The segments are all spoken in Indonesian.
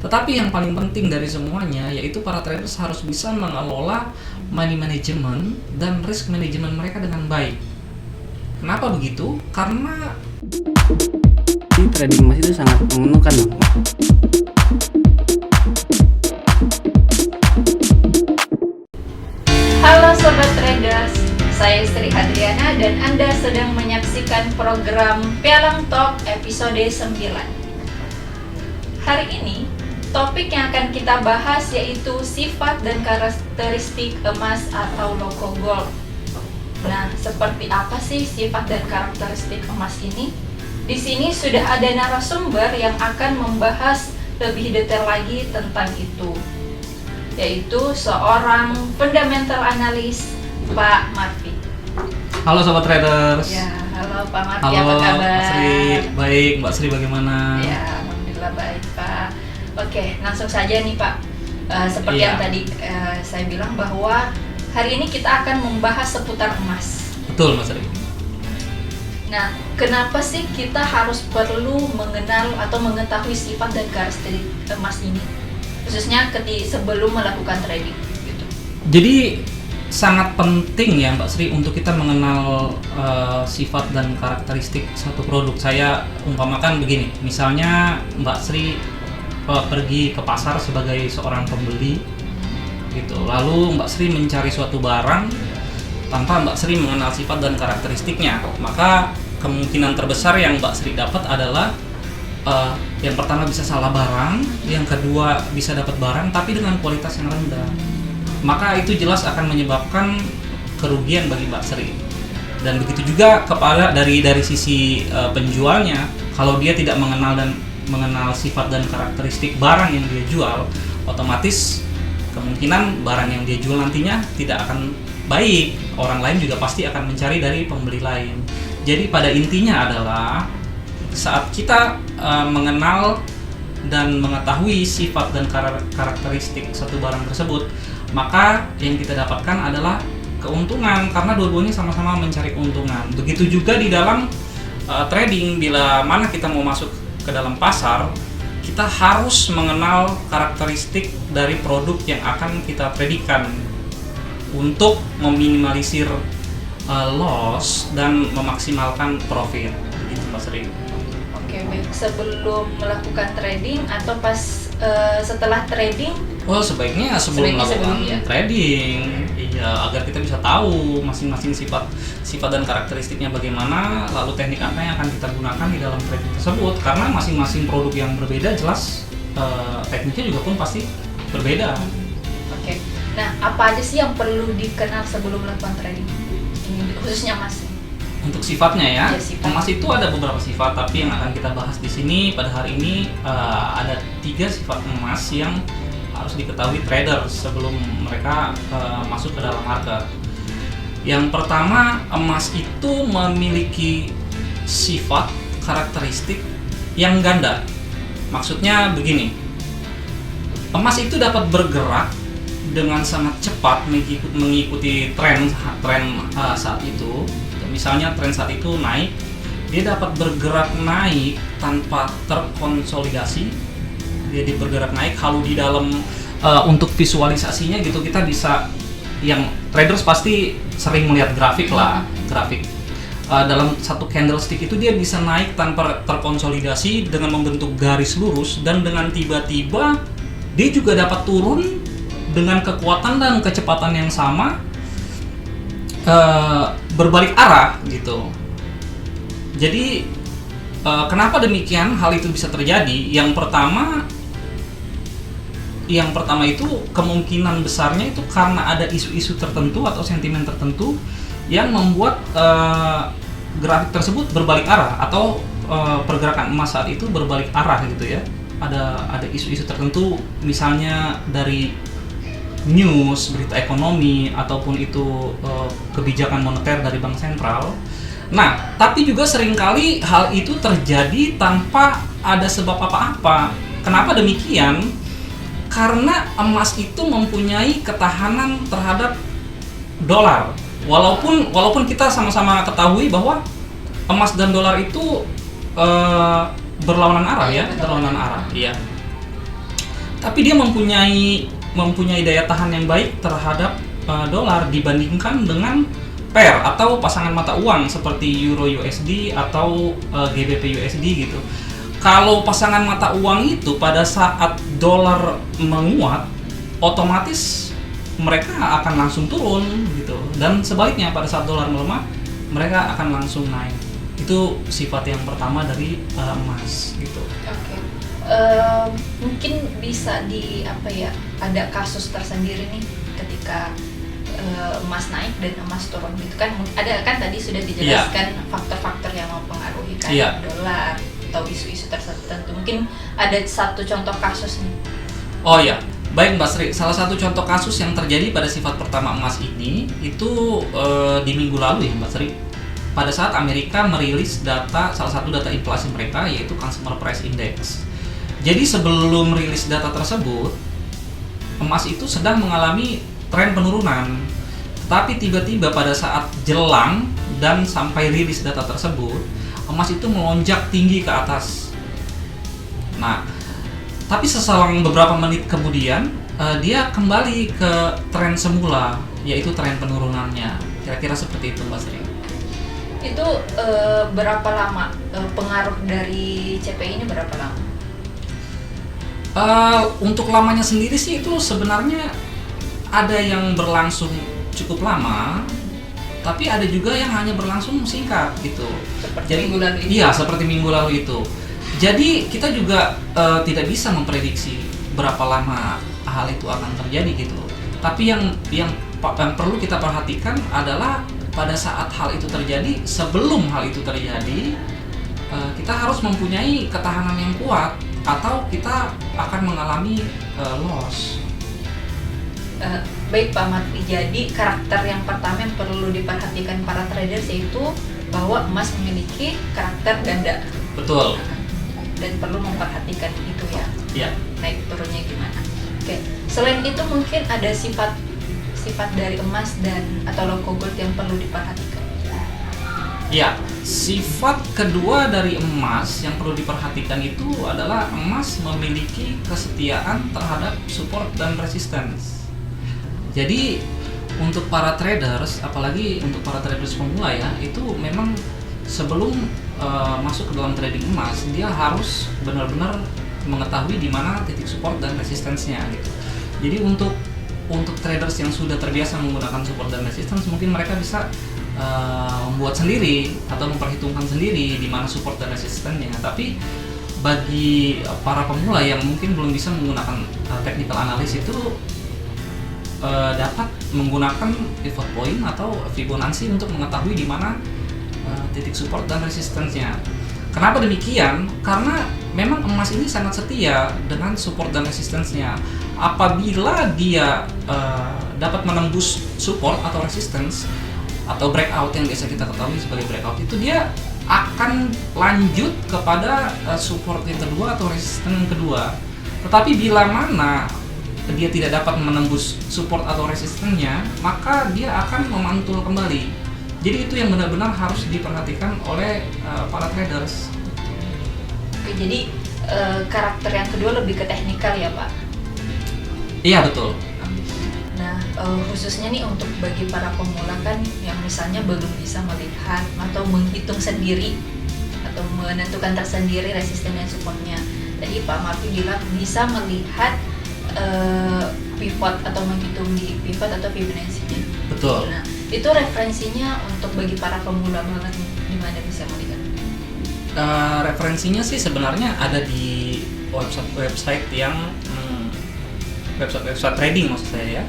Tetapi yang paling penting dari semuanya yaitu para traders harus bisa mengelola money management dan risk management mereka dengan baik. Kenapa begitu? Karena trading emas itu sangat menguntungkan, Bang. Halo Sobat Traders, saya Sri Hadriana dan Anda sedang menyaksikan program Pialang Talk episode 9. Hari ini, topik yang akan kita bahas yaitu sifat dan karakteristik emas atau logo gold. Nah, seperti apa sih sifat dan karakteristik emas ini? Di sini sudah ada narasumber yang akan membahas lebih detail lagi tentang itu, yaitu seorang fundamental analis, Pak Marfi. halo Sobat Traders. Ya, halo Pak Marfi, Halo apa kabar? Mbak Sri, baik. Mbak Sri bagaimana? Ya, alhamdulillah baik Pak. Oke, langsung saja nih Pak. Seperti yang tadi saya bilang bahwa hari ini kita akan membahas seputar emas. Betul Mbak Sri. Nah, kenapa sih kita harus perlu mengenal atau mengetahui sifat dan karakteristik emas ini, khususnya sebelum melakukan trading gitu? Jadi sangat penting ya Mbak Sri untuk kita mengenal sifat dan karakteristik satu produk. Saya umpamakan begini, misalnya Mbak Sri pergi ke pasar sebagai seorang pembeli gitu, lalu Mbak Sri mencari suatu barang tanpa Mbak Sri mengenal sifat dan karakteristiknya, maka kemungkinan terbesar yang Mbak Sri dapat adalah yang pertama bisa salah barang, yang kedua bisa dapat barang tapi dengan kualitas yang rendah. Maka itu jelas akan menyebabkan kerugian bagi Mbak Sri. Dan begitu juga kepada dari sisi penjualnya, kalau dia tidak mengenal sifat dan karakteristik barang yang dia jual, otomatis kemungkinan barang yang dia jual nantinya tidak akan baik. Orang lain juga pasti akan mencari dari pembeli lain. Jadi pada intinya adalah saat kita mengenal dan mengetahui sifat dan karakteristik satu barang tersebut, maka yang kita dapatkan adalah keuntungan karena dua-duanya sama-sama mencari keuntungan. Begitu juga di dalam trading, bila mana kita mau masuk ke dalam pasar, kita harus mengenal karakteristik dari produk yang akan kita tradingkan untuk meminimalisir loss dan memaksimalkan profit. Begitu Mbak Sri. Oke, baik. Sebelum melakukan trading atau pas setelah trading? Oh, sebaiknya sebelum melakukan ya. trading, iya, agar kita bisa tahu masing-masing sifat dan karakteristiknya bagaimana, lalu teknik apa yang akan kita gunakan di dalam trading tersebut. Karena masing-masing produk yang berbeda, jelas tekniknya juga pun pasti berbeda. Oke. Nah, apa aja sih yang perlu dikenal sebelum melakukan trading? Ini khususnya emas. Untuk sifatnya ya, sifat. emas itu ada beberapa sifat, tapi yang akan kita bahas di sini pada hari ini ada 3 sifat emas yang harus diketahui trader sebelum mereka masuk ke dalam market. Yang pertama, emas itu memiliki sifat karakteristik yang ganda. Maksudnya begini, emas itu dapat bergerak dengan sangat cepat mengikuti tren saat itu. Misalnya tren saat itu naik, dia dapat bergerak naik tanpa terkonsolidasi. Dia bergerak naik. Kalau di dalam untuk visualisasinya gitu, kita bisa, yang traders pasti sering melihat grafik lah, grafik dalam satu candlestick itu dia bisa naik tanpa terkonsolidasi dengan membentuk garis lurus, dan dengan tiba-tiba dia juga dapat turun dengan kekuatan dan kecepatan yang sama, berbalik arah gitu. Jadi kenapa demikian hal itu bisa terjadi? Yang pertama itu kemungkinan besarnya itu karena ada isu-isu tertentu atau sentimen tertentu yang membuat grafik tersebut berbalik arah, atau pergerakan emas saat itu berbalik arah gitu ya. Ada isu-isu tertentu, misalnya dari news, berita ekonomi, ataupun itu kebijakan moneter dari bank sentral. Nah, tapi juga seringkali hal itu terjadi tanpa ada sebab apa-apa. Kenapa demikian? Karena emas itu mempunyai ketahanan terhadap dolar. Walaupun kita sama-sama ketahui bahwa emas dan dolar itu berlawanan arah ya, berlawanan arah. Iya. tapi dia mempunyai daya tahan yang baik terhadap dolar dibandingkan dengan pair atau pasangan mata uang seperti Euro USD atau GBP USD gitu. Kalau pasangan mata uang itu pada saat dolar menguat, otomatis mereka akan langsung turun gitu. Dan sebaliknya pada saat dolar melemah, mereka akan langsung naik. Itu sifat yang pertama dari emas gitu. Oke. Mungkin bisa ada kasus tersendiri nih ketika emas naik dan emas turun gitu kan. Ada kan tadi sudah dijelaskan faktor-faktor yang mempengaruhi kan dolar atau isu-isu tertentu. Mungkin ada satu contoh kasus nih. Oh iya, baik Mbak Sri. Salah satu contoh kasus yang terjadi pada sifat pertama emas ini itu di minggu lalu ya Mbak Sri. Pada saat Amerika merilis salah satu data inflasi mereka yaitu Consumer Price Index. Jadi sebelum rilis data tersebut, emas itu sedang mengalami tren penurunan. Tetapi tiba-tiba pada saat jelang dan sampai rilis data tersebut, emas itu melonjak tinggi ke atas. Nah, tapi seselang beberapa menit kemudian dia kembali ke tren semula, yaitu tren penurunannya. Kira-kira seperti itu Mbak Sri. Itu berapa lama pengaruh dari CPI ini berapa lama? Untuk lamanya sendiri sih itu sebenarnya ada yang berlangsung cukup lama, tapi ada juga yang hanya berlangsung singkat gitu. Seperti minggu lalu itu? Iya, seperti minggu lalu itu. Jadi kita juga tidak bisa memprediksi berapa lama hal itu akan terjadi gitu. Tapi yang perlu kita perhatikan adalah pada saat hal itu terjadi, sebelum hal itu terjadi, kita harus mempunyai ketahanan yang kuat atau kita akan mengalami loss. Baik Pak Marfi, jadi karakter yang pertama yang perlu diperhatikan para traders yaitu bahwa emas memiliki karakter ganda. Betul. Dan perlu memperhatikan itu ya. Iya. Naik turunnya gimana. Oke. Selain itu mungkin ada sifat dari emas dan atau logo gold yang perlu diperhatikan. Ya, sifat kedua dari emas yang perlu diperhatikan itu adalah emas memiliki kesetiaan terhadap support dan resistance. Jadi untuk para traders, apalagi untuk para traders pemula ya, itu memang sebelum masuk ke dalam trading emas, dia harus benar-benar mengetahui di mana titik support dan resistance-nya gitu. Jadi untuk traders yang sudah terbiasa menggunakan support dan resistance, mungkin mereka bisa membuat sendiri atau memperhitungkan sendiri di mana support dan resistance-nya. Tapi bagi para pemula yang mungkin belum bisa menggunakan technical analysis itu dapat menggunakan pivot point atau Fibonacci untuk mengetahui di mana titik support dan resistance-nya. Kenapa demikian? Karena memang emas ini sangat setia dengan support dan resistance-nya. Apabila dia dapat menembus support atau resistance atau breakout yang biasa kita ketahui sebagai breakout, itu dia akan lanjut kepada support yang kedua atau resistance yang kedua. Tetapi bila mana dia tidak dapat menembus support atau resistance-nya, maka dia akan memantul kembali. Jadi itu yang benar-benar harus diperhatikan oleh para traders. Oke, jadi karakter yang kedua lebih ke teknikal ya Pak? Iya betul. Nah khususnya nih untuk bagi para pemula kan yang misalnya belum bisa melihat atau menghitung sendiri atau menentukan tersendiri resisten dan supportnya. Tadi Pak Marfi bilang bisa melihat pivot atau menghitung di pivot atau Fibonacci-nya. Betul. Nah, itu referensinya untuk bagi para pemula banget di mana bisa melihat? Referensinya sih sebenarnya ada di website yang website trading maksud saya ya.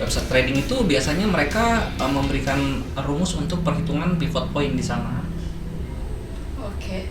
Website trading itu biasanya mereka memberikan rumus untuk perhitungan pivot point di sana. Oke.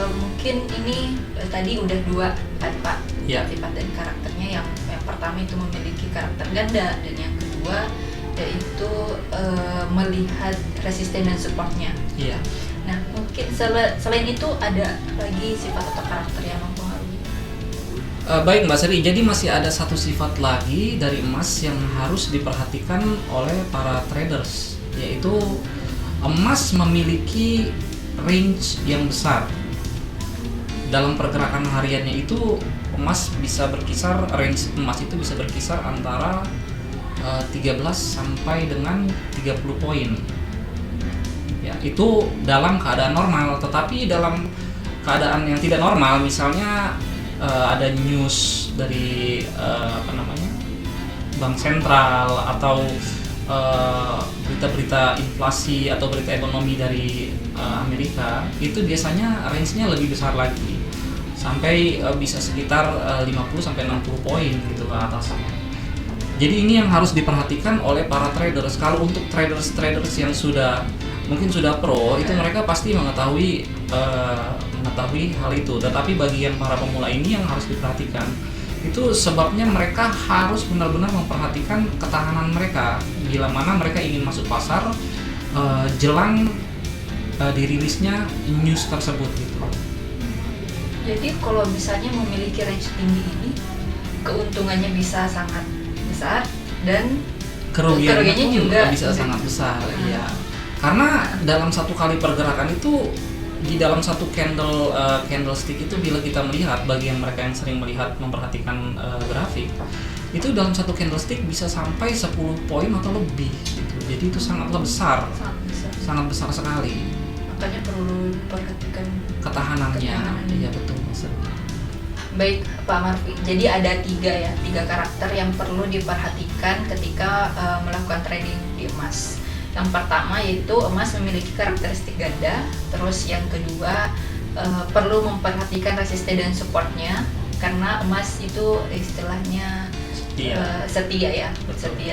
Mungkin ini tadi udah dua kan Pak, sifat dan karakternya. Yang pertama itu memiliki karakter ganda dan yang kedua yaitu melihat resisten dan supportnya. Iya. Nah mungkin selain itu ada lagi sifat atau karakter yang mempengaruhi. Baik Mbak Sri, jadi masih ada satu sifat lagi dari emas yang harus diperhatikan oleh para traders, yaitu emas memiliki range yang besar. Dalam pergerakan hariannya itu emas bisa berkisar, range emas itu bisa berkisar antara 13 sampai dengan 30 poin. Ya, itu dalam keadaan normal. Tetapi dalam keadaan yang tidak normal, misalnya ada news dari bank sentral atau berita-berita inflasi atau berita ekonomi dari Amerika, itu biasanya range-nya lebih besar lagi, sampai bisa sekitar 50 sampai 60 poin gitu ke atasnya. Jadi ini yang harus diperhatikan oleh para traders. Kalau untuk traders yang mungkin sudah pro, itu mereka pasti mengetahui hal itu. Tetapi bagi yang para pemula ini yang harus diperhatikan, itu sebabnya mereka harus benar-benar memperhatikan ketahanan mereka bila mana mereka ingin masuk pasar jelang dirilisnya news tersebut gitu. Jadi kalau misalnya memiliki range tinggi ini, keuntungannya bisa sangat besar dan kerugiannya pun juga bisa sangat besar. Ya, karena dalam satu kali pergerakan itu, di dalam satu candlestick itu, bila kita melihat, bagi yang mereka yang sering memperhatikan grafik, itu dalam satu candlestick bisa sampai 10 poin atau lebih gitu. Jadi itu sangatlah besar. Sangat besar sekali. Makanya perlu diperhatikan Ketahanannya. Iya betul Mas. Baik Pak Marfi, jadi ada tiga karakter yang perlu diperhatikan ketika melakukan trading di emas. Yang pertama yaitu emas memiliki karakteristik ganda. Terus yang kedua perlu memperhatikan resisten dan supportnya, karena emas itu istilahnya setia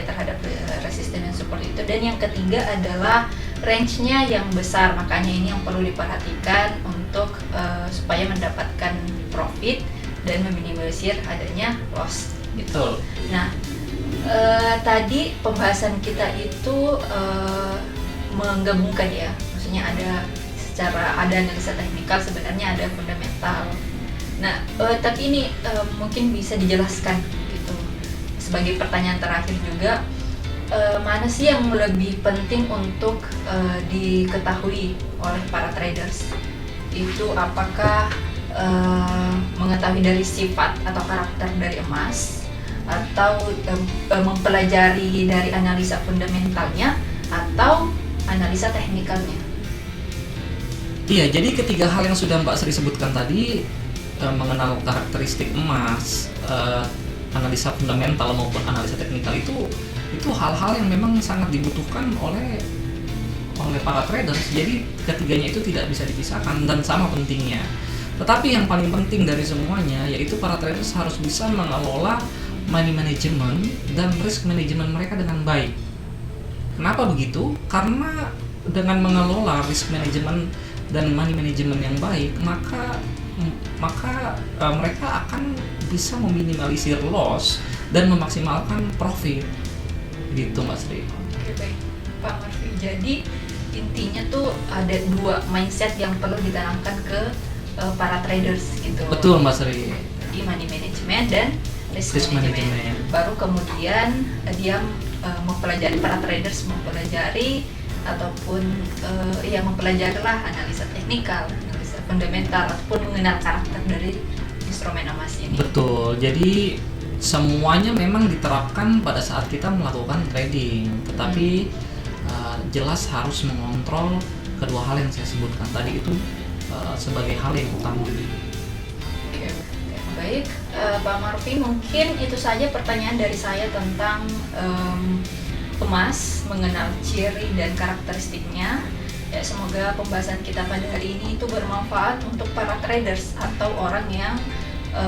terhadap resisten dan support itu. Dan yang ketiga adalah range-nya yang besar, makanya ini yang perlu diperhatikan untuk supaya mendapatkan profit dan meminimalisir adanya loss gitu. Nah, tadi pembahasan kita itu menggabungkan ya, maksudnya ada analisa teknikal, sebenarnya ada fundamental. Nah, tapi ini mungkin bisa dijelaskan gitu. Sebagai pertanyaan terakhir juga, mana sih yang lebih penting untuk diketahui oleh para traders? Itu apakah mengetahui dari sifat atau karakter dari emas, atau mempelajari dari analisa fundamentalnya, atau analisa teknikalnya? Iya, jadi ketiga hal yang sudah Mbak Sri sebutkan tadi, mengenal karakteristik emas, analisa fundamental maupun analisa teknikal, itu hal-hal yang memang sangat dibutuhkan oleh para traders. Jadi ketiganya itu tidak bisa dipisahkan dan sama pentingnya. Tetapi yang paling penting dari semuanya yaitu para traders harus bisa mengelola money management dan risk management mereka dengan baik. Kenapa begitu? Karena dengan mengelola risk management dan money management yang baik, maka mereka akan bisa meminimalisir loss dan memaksimalkan profit. Gitu Mbak Sri. Oke, baik Pak Marfi. Jadi intinya tuh ada dua mindset yang perlu ditanamkan ke para traders gitu. Betul Mbak Sri. Di money management dan risk management. Baru kemudian dia mempelajari, para traders mempelajari ataupun mempelajari lah analisa teknikal, analisa fundamental, ataupun mengenal karakter dari instrumen emas ini. Betul. Jadi semuanya memang diterapkan pada saat kita melakukan trading, tetapi jelas harus mengontrol kedua hal yang saya sebutkan tadi itu sebagai hal yang utama. Oke, baik Pak Marfi, mungkin itu saja pertanyaan dari saya tentang emas, mengenal ciri dan karakteristiknya. Ya, semoga pembahasan kita pada hari ini itu bermanfaat untuk para traders atau orang yang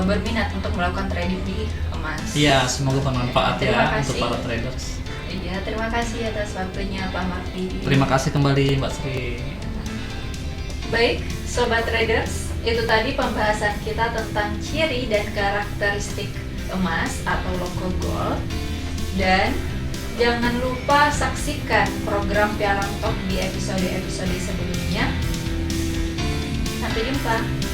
berminat untuk melakukan trading di emas. Iya, semoga bermanfaat untuk para traders. Iya, terima kasih atas waktunya Pak Marfi. Terima kasih kembali Mbak Sri. Baik, Sobat Traders, itu tadi pembahasan kita tentang ciri dan karakteristik emas atau logo gold. Dan jangan lupa saksikan program Pialang Talk di episode-episode sebelumnya. Sampai jumpa.